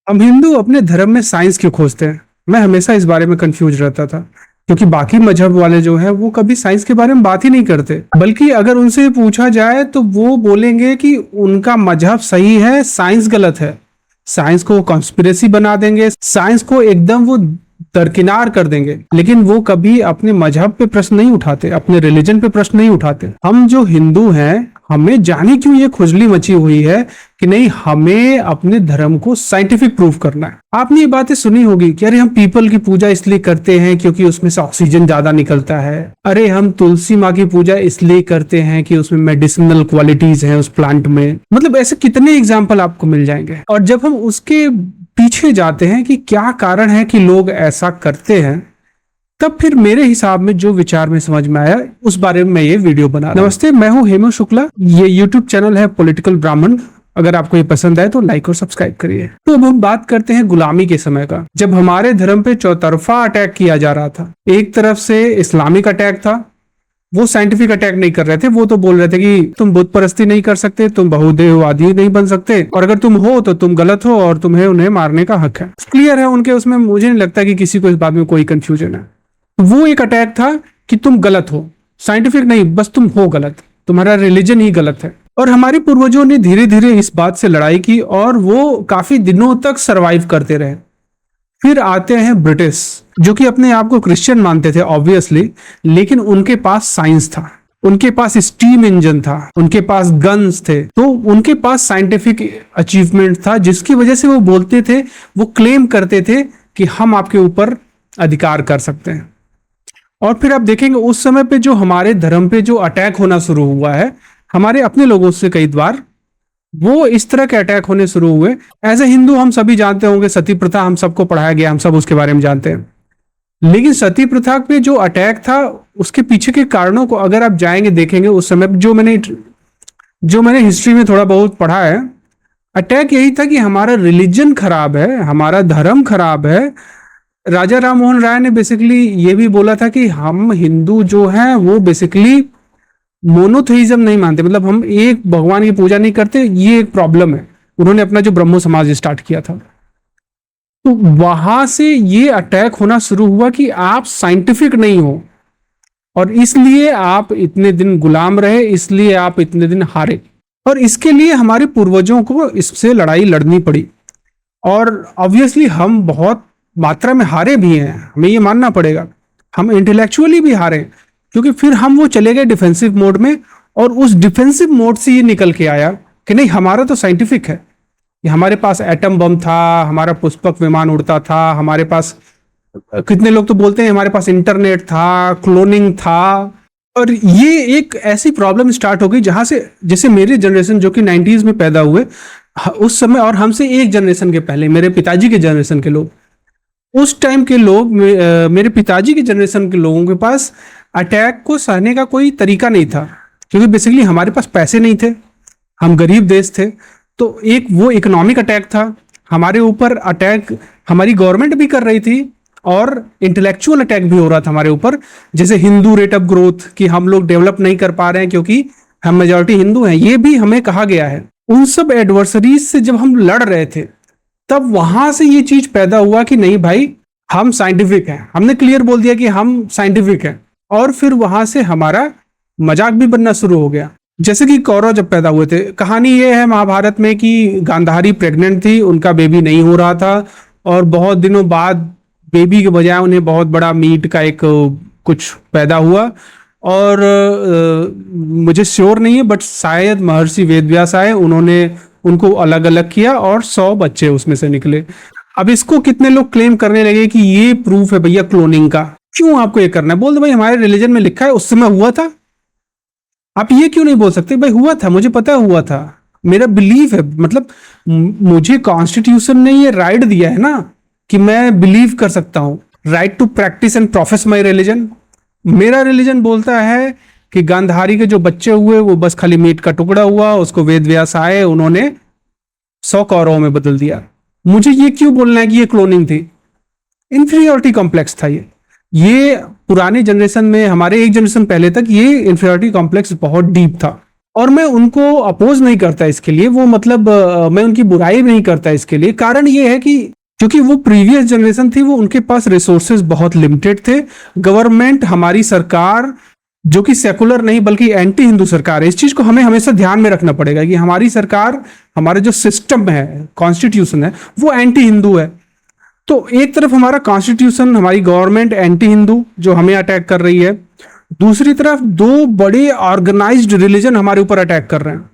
हम हिंदू अपने धर्म में साइंस क्यों खोजते हैं? मैं हमेशा इस बारे में कंफ्यूज रहता था, क्योंकि बाकी मजहब वाले जो हैं वो कभी साइंस के बारे में बात ही नहीं करते, बल्कि अगर उनसे पूछा जाए तो वो बोलेंगे कि उनका मजहब सही है, साइंस गलत है। साइंस को कॉन्स्पिरेसी बना देंगे, साइंस को एकदम वो दरकिनार कर देंगे, लेकिन वो कभी अपने मजहब पे प्रश्न नहीं उठाते, अपने रिलीजन पे प्रश्न नहीं उठाते। हम जो हिंदू हैं, हमें जाने क्यों ये खुजली मची हुई है कि नहीं, हमें अपने धर्म को साइंटिफिक प्रूफ करना है। आपने ये बातें सुनी होगी कि अरे हम पीपल की पूजा इसलिए करते हैं क्योंकि उसमें से ऑक्सीजन ज्यादा निकलता है। अरे हम तुलसी माँ की पूजा इसलिए करते हैं कि उसमें मेडिसिनल क्वालिटीज हैं उस प्लांट में। मतलब ऐसे कितने एग्जाम्पल आपको मिल जाएंगे। और जब हम उसके पीछे जाते हैं कि क्या कारण है कि लोग ऐसा करते हैं, तब फिर मेरे हिसाब में जो विचार में समझ में आया उस बारे में मैं ये वीडियो बना रहा हूं। नमस्ते, मैं हूं हेमू शुक्ला। ये यूट्यूब चैनल है पॉलिटिकल ब्राह्मण। अगर आपको ये पसंद आए तो लाइक और सब्सक्राइब करिए। तो अब हम बात करते हैं गुलामी के समय का, जब हमारे धर्म पे चौतरफा अटैक किया जा रहा था। एक तरफ से इस्लामिक अटैक था, वो साइंटिफिक अटैक नहीं कर रहे थे, वो तो बोल रहे थे कि तुम बुत परस्ती नहीं कर सकते, तुम बहुदेववादी नहीं बन सकते, और अगर तुम हो तो तुम गलत हो और तुम्हें उन्हें मारने का हक है। क्लियर है उनके उसमें, मुझे नहीं लगता कि किसी को इस बात में कोई कंफ्यूजन है। वो एक अटैक था कि तुम गलत हो, साइंटिफिक नहीं, बस तुम हो गलत, तुम्हारा रिलीजन ही गलत है। और हमारे पूर्वजों ने धीरे धीरे इस बात से लड़ाई की और वो काफी दिनों तक सरवाइव करते रहे। फिर आते हैं ब्रिटिश, जो कि अपने आप को क्रिश्चियन मानते थे ऑब्वियसली, लेकिन उनके पास साइंस था, उनके पास स्टीम इंजन था, उनके पास गन्स थे, तो उनके पास साइंटिफिक अचीवमेंट था, जिसकी वजह से वो बोलते थे, वो क्लेम करते थे कि हम आपके ऊपर अधिकार कर सकते हैं। और फिर आप देखेंगे उस समय पे जो हमारे धर्म पे जो अटैक होना शुरू हुआ है, हमारे अपने लोगों से कई बार वो इस तरह के अटैक होने शुरू हुए। एज ए हिंदू हम सभी जानते होंगे, सती प्रथा हम सबको पढ़ाया गया, हम सब उसके बारे में जानते हैं। लेकिन सती प्रथा पे जो अटैक था, उसके पीछे के कारणों को अगर आप जाएंगे देखेंगे, उस समय जो मैंने हिस्ट्री में थोड़ा बहुत पढ़ा है, अटैक यही था कि हमारा रिलीजन खराब है, हमारा धर्म खराब है। राजा राम मोहन राय ने बेसिकली ये भी बोला था कि हम हिंदू जो हैं वो बेसिकली मोनोथेइज्म नहीं मानते, मतलब हम एक भगवान की पूजा नहीं करते, ये एक प्रॉब्लम है। उन्होंने अपना जो ब्रह्मो समाज स्टार्ट किया था, तो वहां से ये अटैक होना शुरू हुआ कि आप साइंटिफिक नहीं हो और इसलिए आप इतने दिन गुलाम रहे, इसलिए आप इतने दिन हारे। और इसके लिए हमारे पूर्वजों को इससे लड़ाई लड़नी पड़ी, और ऑब्वियसली हम बहुत मात्रा में हारे भी हैं, हमें ये मानना पड़ेगा। हम इंटेलेक्चुअली भी हारे, क्योंकि फिर हम वो चले गए डिफेंसिव मोड में, और उस डिफेंसिव मोड से ये निकल के आया कि नहीं, हमारा तो साइंटिफिक है। ये हमारे पास एटम बम था, हमारा पुष्पक विमान उड़ता था, हमारे पास, कितने लोग तो बोलते हैं हमारे पास इंटरनेट था, क्लोनिंग था। और ये एक ऐसी प्रॉब्लम स्टार्ट हो गई जहां से, जैसे मेरे जनरेशन जो कि 90s में पैदा हुए उस समय, और हमसे एक जनरेशन के पहले मेरे पिताजी के जनरेशन के लोग, उस टाइम के लोग, मेरे पिताजी के जनरेशन के लोगों के पास अटैक को सहने का कोई तरीका नहीं था, क्योंकि बेसिकली हमारे पास पैसे नहीं थे, हम गरीब देश थे। तो एक वो इकोनॉमिक अटैक था हमारे ऊपर, अटैक हमारी गवर्नमेंट भी कर रही थी, और इंटेलेक्चुअल अटैक भी हो रहा था हमारे ऊपर, जैसे हिंदू रेट ऑफ ग्रोथ, कि हम लोग डेवलप नहीं कर पा रहे हैं क्योंकि हम मेजॉरिटी हिंदू हैं, ये भी हमें कहा गया है। उन सब एडवर्सरीज से जब हम लड़ रहे थे, तब वहां से ये चीज पैदा हुआ कि नहीं भाई, हम साइंटिफिक हैं, हमने क्लियर बोल दिया कि हम साइंटिफिक हैं। और फिर वहां से हमारा मजाक भी बनना शुरू हो गया। जैसे कि कौरव जब पैदा हुए थे, कहानी ये है महाभारत में कि गांधारी प्रेग्नेंट थी, उनका बेबी नहीं हो रहा था, और बहुत दिनों बाद बेबी के बजाय उन्हें बहुत बड़ा मीट का एक कुछ पैदा हुआ। और मुझे श्योर नहीं है, बट शायद महर्षि वेदव्यास आए, उन्होंने उनको अलग अलग किया और 100 बच्चे उसमें से निकले। अब इसको कितने लोग क्लेम करने लगे कि ये प्रूफ है भैया क्लोनिंग का, क्यों आपको ये करना है? बोल दो भाई हमारे रिलीजन में लिखा है, उस समय हुआ था। आप ये क्यों नहीं बोल सकते भाई हुआ था, मुझे पता हुआ था, मेरा बिलीफ है, मतलब मुझे कॉन्स्टिट्यूशन ने ये राइट दिया है ना कि मैं बिलीव कर सकता हूं, right to practise and profess my religion. मेरा रिलीजन बोलता है कि गांधारी के जो बच्चे हुए वो बस खाली मीट का टुकड़ा हुआ, उसको वेद व्यास आए, उन्होंने 100 कौरवों में बदल दिया। मुझे ये क्यों बोलना है कि ये क्लोनिंग थी? इंफीरियोरिटी कॉम्प्लेक्स था ये पुराने जनरेशन में, हमारे एक जनरेशन पहले तक ये इंफीरियोरिटी कॉम्प्लेक्स बहुत डीप था। और मैं उनको अपोज नहीं करता इसके लिए, वो मतलब मैं उनकी बुराई नहीं करता इसके लिए। कारण ये है कि क्योंकि वो प्रीवियस जनरेशन थी, वो उनके पास रिसोर्सेज बहुत लिमिटेड थे। गवर्नमेंट, हमारी सरकार जो कि सेकुलर नहीं बल्कि एंटी हिंदू सरकार है, इस चीज को हमें हमेशा ध्यान में रखना पड़ेगा कि हमारी सरकार, हमारे जो सिस्टम है, कॉन्स्टिट्यूशन है, वो एंटी हिंदू है। तो एक तरफ हमारा कॉन्स्टिट्यूशन, हमारी गवर्नमेंट एंटी हिंदू जो हमें अटैक कर रही है, दूसरी तरफ दो बड़े ऑर्गेनाइज्ड रिलीजन हमारे ऊपर अटैक कर रहे हैं,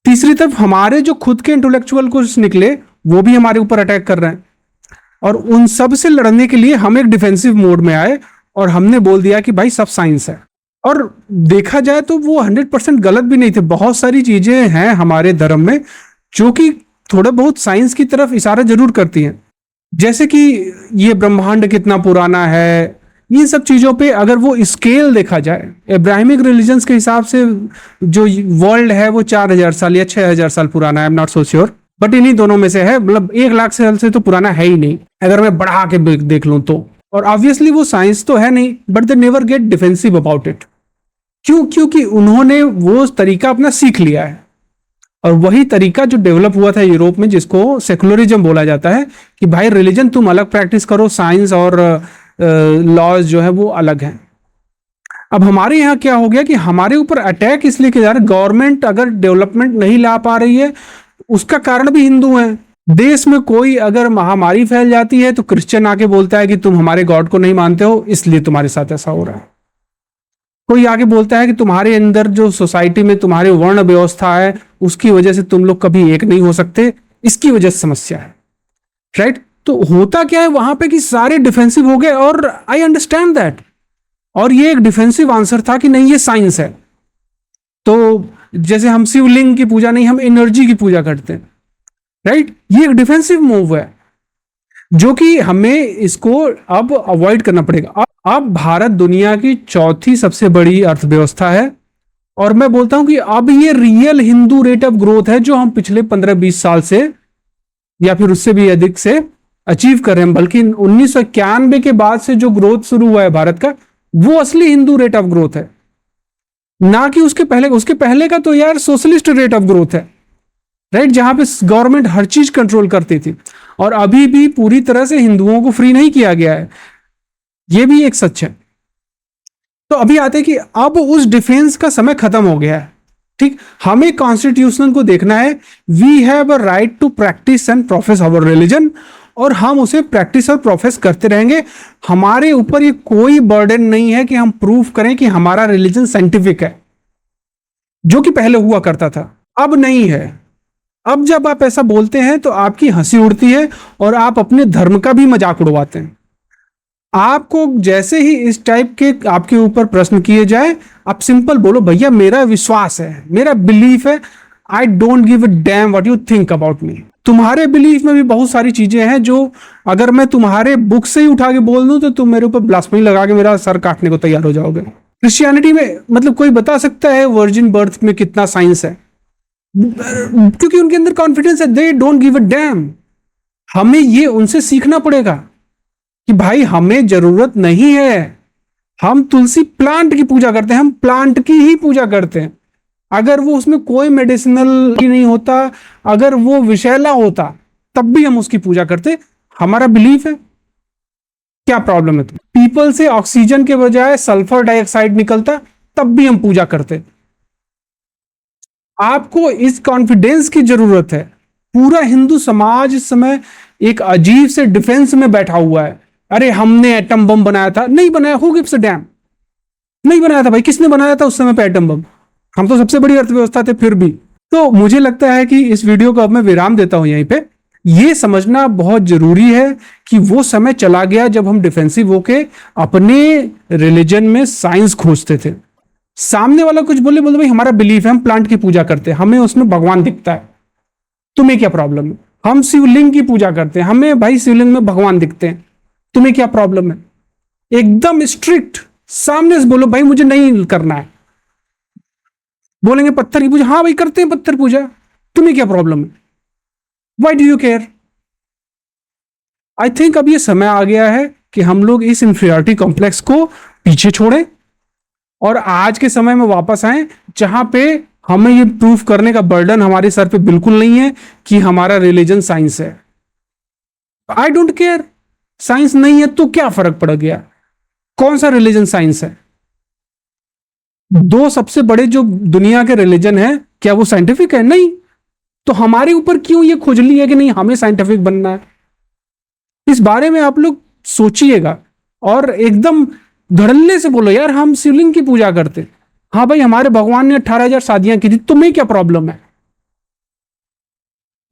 तीसरी तरफ हमारे जो खुद के इंटेलेक्चुअल कुछ निकले वो भी हमारे ऊपर अटैक कर रहे हैं। और उन सब से लड़ने के लिए हम एक डिफेंसिव मोड में आए और हमने बोल दिया कि भाई सब साइंस है। और देखा जाए तो वो 100% गलत भी नहीं थे। बहुत सारी चीजें हैं हमारे धर्म में जो कि थोड़ा बहुत साइंस की तरफ इशारा जरूर करती हैं, जैसे कि ये ब्रह्मांड कितना पुराना है। इन सब चीजों पे अगर वो स्केल देखा जाए, इब्राहिमिक रिलीजन्स के हिसाब से जो वर्ल्ड है वो 4000 साल या 6000 साल पुराना है, I am not so sure, but इन्हीं दोनों में से है। मतलब 1 लाख साल से तो पुराना है ही नहीं अगर मैं बढ़ा के देख लूं तो। और ऑब्वियसली वो साइंस तो है नहीं, but they never get defensive about it. क्यों? क्योंकि उन्होंने वो तरीका अपना सीख लिया है। और वही तरीका जो डेवलप हुआ था यूरोप में, जिसको सेकुलरिज्म बोला जाता है, कि भाई रिलीजन तुम अलग प्रैक्टिस करो, साइंस और लॉज जो है वो अलग हैं। अब हमारे यहाँ क्या हो गया कि हमारे ऊपर अटैक इसलिए किया जा रहा है, गवर्नमेंट अगर डेवलपमेंट नहीं ला पा रही है उसका कारण भी हिंदू है। देश में कोई अगर महामारी फैल जाती है तो क्रिश्चियन आके बोलता है कि तुम हमारे गॉड को नहीं मानते हो इसलिए तुम्हारे साथ ऐसा हो रहा है। कोई आगे बोलता है कि तुम्हारे अंदर जो सोसाइटी में तुम्हारे वर्ण व्यवस्था है उसकी वजह से तुम लोग कभी एक नहीं हो सकते, इसकी वजह से समस्या है, राइट? तो होता क्या है वहां पे कि सारे डिफेंसिव हो गए, और आई अंडरस्टैंड दैट। और ये एक डिफेंसिव आंसर था कि नहीं ये साइंस है। तो जैसे हम शिवलिंग की पूजा नहीं, हम एनर्जी की पूजा करते हैं, राइट? ये एक डिफेंसिव मूव है जो कि हमें इसको अब अवॉइड करना पड़ेगा। अब भारत दुनिया की चौथी सबसे बड़ी अर्थव्यवस्था है, और मैं बोलता हूं कि अब ये real Hindu rate of growth है जो हम पिछले 15-20 साल से या फिर उससे भी अधिक से अचीव कर रहे हैं। बल्कि 1991 के बाद से जो ग्रोथ शुरू हुआ है भारत का, वो असली हिंदू रेट ऑफ ग्रोथ है, ना कि उसके पहले। उसके पहले का तो यार सोशलिस्ट रेट ऑफ ग्रोथ है, राइट? जहां पे गवर्नमेंट हर चीज कंट्रोल करती थी। और अभी भी पूरी तरह से हिंदुओं को फ्री नहीं किया गया है, ये भी एक सच है। तो अभी आते हैं कि अब उस डिफेंस का समय खत्म हो गया है, ठीक? हमें कॉन्स्टिट्यूशन को देखना है। We have a right to practise and profess our religion, और हम उसे प्रैक्टिस और प्रोफेस करते रहेंगे। हमारे ऊपर ये कोई बर्डन नहीं है कि हम प्रूफ करें कि हमारा रिलीजन साइंटिफिक है, जो कि पहले हुआ करता था, अब नहीं है। अब जब आप ऐसा बोलते हैं तो आपकी हंसी उड़ती है और आप अपने धर्म का भी मजाक उड़वाते हैं। आपको जैसे ही इस टाइप के आपके ऊपर प्रश्न किए जाए, आप सिंपल बोलो, भैया मेरा विश्वास है, मेरा बिलीफ है, I don't give a dam what you think about me. तुम्हारे बिलीफ में भी बहुत सारी चीजें हैं जो अगर मैं तुम्हारे बुक से ही उठा के बोल दूं तो तुम मेरे ऊपर ब्लास्फेमी लगा के मेरा सर काटने को तैयार हो जाओगे। क्रिश्चियनिटी में मतलब कोई बता सकता है वर्जिन बर्थ में कितना साइंस है? क्योंकि उनके अंदर कॉन्फिडेंस है, they don't give a dam. हमें ये उनसे सीखना पड़ेगा कि भाई हमें जरूरत नहीं है। हम तुलसी प्लांट की पूजा करते हैं, हम प्लांट की ही पूजा करते हैं। अगर वो उसमें कोई मेडिसिनल नहीं होता, अगर वो विषैला होता, तब भी हम उसकी पूजा करते। हमारा बिलीफ है, क्या प्रॉब्लम है? तो पीपल से ऑक्सीजन के बजाय सल्फर डाइऑक्साइड निकलता, तब भी हम पूजा करते। आपको इस कॉन्फिडेंस की जरूरत है। पूरा हिंदू समाज इस समय एक अजीब से डिफेंस में बैठा हुआ है। अरे हमने एटम बम बनाया था, नहीं बनाया, हु गिव्स अ डैम? नहीं बनाया था भाई, किसने बनाया था उस समय पे एटम बम? हम तो सबसे बड़ी अर्थव्यवस्था थे फिर भी। तो मुझे लगता है कि इस वीडियो को अब मैं विराम देता हूं यहीं पे। ये समझना बहुत जरूरी है कि वो समय चला गया जब हम डिफेंसिव होके अपने रिलीजन में साइंस खोजते थे। सामने वाला कुछ बोले भाई हमारा बिलीफ है, हम प्लांट की पूजा करते हैं, हमें उसमें भगवान दिखता है, तुम्हें क्या प्रॉब्लम है? हम शिवलिंग की पूजा करते हैं, हमें भाई शिवलिंग में भगवान दिखते हैं, तुम्हें क्या प्रॉब्लम है? एकदम स्ट्रिक्ट सामने से बोलो भाई मुझे नहीं करना है। बोलेंगे पत्थर की पूजा, हाँ भाई करते हैं पत्थर पूजा, तुम्हें क्या प्रॉब्लम है? Why do you care? I think अब ये समय आ गया है कि हम लोग इस इंफीरियरिटी कॉम्प्लेक्स को पीछे छोड़ें और आज के समय में वापस आए जहां पे हमें ये प्रूफ करने का बर्डन हमारे सर पे बिल्कुल नहीं है कि हमारा रिलीजन साइंस है। आई डोंट केयर, साइंस नहीं है तो क्या फर्क पड़ गया, कौन सा रिलीजन साइंस है? दो सबसे बड़े जो दुनिया के रिलीजन है, क्या वो साइंटिफिक है? नहीं। तो हमारे ऊपर क्यों ये खुजली है कि नहीं हमें साइंटिफिक बनना है? इस बारे में आप लोग सोचिएगा और एकदम धड़ल्ले से बोलो, यार हम शिवलिंग की पूजा करते, हाँ भाई हमारे भगवान ने 18,000 शादियां की थी, तुम्हें क्या प्रॉब्लम है?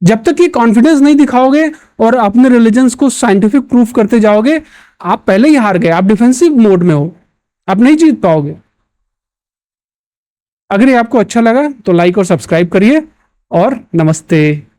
जब तक ये कॉन्फिडेंस नहीं दिखाओगे और अपने रिलीजन्स को साइंटिफिक प्रूफ करते जाओगे, आप पहले ही हार गए, आप डिफेंसिव मोड में हो, आप नहीं जीत पाओगे। अगर ये आपको अच्छा लगा तो लाइक और सब्सक्राइब करिए और नमस्ते।